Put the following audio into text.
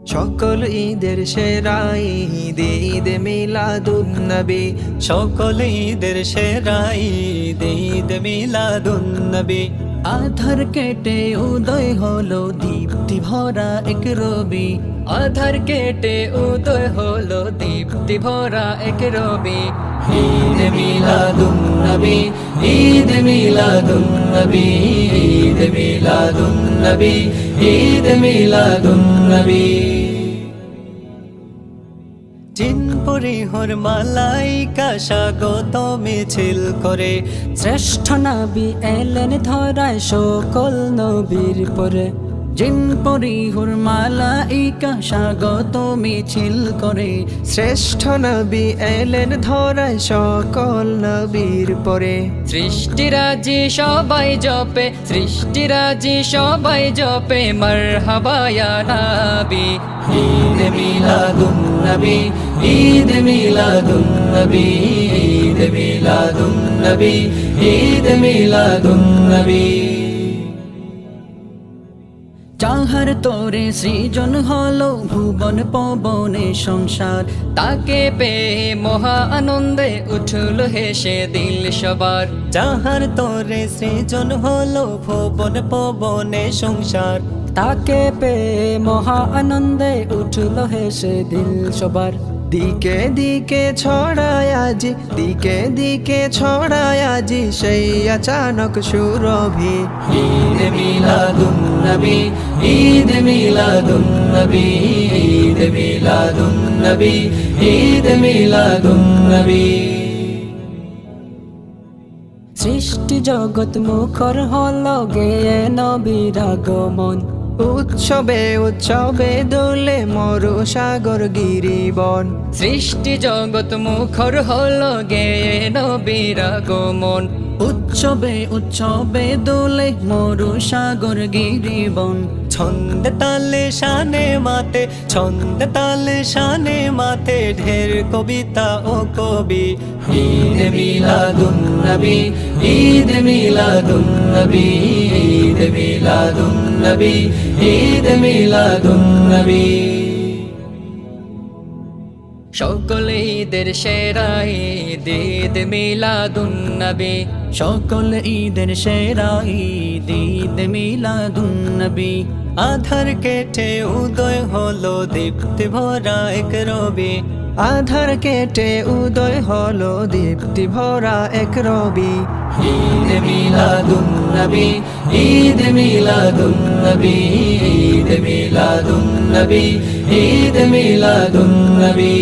সকল ঈদের সেরা ঈদ ঈদ মিলাদুন্নবী। সকল ঈদের সেরা ঈদ ঈদ মিলাদুন্নবী। আধার কেটে উদয় হলো দীপ্তি ভরা এক রবি। আধার কেটে উদয় হলো দীপ্তি ভরা এক রবি। ঈদ মিলাদুন্নবী, ঈদ মিলাদুন্নবী, ঈদ মিলাদুন্নবী, ঈদ মিলাদুন্নবী। জিনপুরি হর মালাইকা স্বাগত মিছিল করে, শ্রেষ্ঠ নবী এলেন ধরায় সকল নবীর পরে। জিন পরিহুর মালাইকা স্বাগত মিছিল করে, শ্রেষ্ঠ নবী এলেন ধরায় সকল নবীর পরে। সৃষ্টিরাজি সবাই জপে, সৃষ্টিরাজি সবাই জপে মারহাবা ইয়া নবী। ঈদ মিলাদুন্নবী, ঈদ মিলাদুন্নবী, ঈদ মিলাদুন্নবী, ঈদ মিলাদুন্নবী। যাহার তোরে সৃজন হলো ভুবন পবনে সংসার, তাকে পেয়ে মহা আনন্দে উঠল হেসে দিল সবার। যাহার তোরে সৃজন হলো ভুবন পবনে সংসার, তাকে পেয়ে মহা আনন্দে উঠল হেসে দিল সবার। দিকে দিকে ছড়ায় আজি, দিকে দিকে ছড়ায় আজি সেই আচানক সুরভি। ঈদ মিলাদুন্নবী, ঈদ মিলাদুন্নবী, ঈদ মিলাদুন্নবী, ঈদ মিলাদুন্নবী। সৃষ্টি জগৎ মুখর হলো গেয়ে নবীর আগমন। উৎসবে উৎসবে দোলে মরু সাগর গিরিবন। সৃষ্টি জগৎ মুখর হলো গেয়ে নবীর আগমন। উৎসবে উৎসবে দোলে মরু সাগর গিরিবন। ছন্দ তালে শানে মাতে, ছন্দ তালে শানে মাতে ঢের কবিতা ও কবি। ঈদ মিলাদুন্নবী, ঈদ মিলাদুন্নবী, ঈদ মিলাদুন্নবী, ঈদ মিলাদুন্নবী। সকল ঈদের সেরা ঈদ ঈদ মিলাদুন্নবী। সকল ঈদের সেরা ঈদ ঈদ মিলাদুন্নবী। আধার কেটে উদয় হলো দীপ্তি ভরা এক রবি। আধার কেটে উদয় হলো দীপ্তি ভরা এক রবি। ঈদ মিলাদুন্নবী, ঈদ মিলাদুন্নবী, ঈদ মিলাদুন্নবী, ঈদ মিলাদুন্নবী।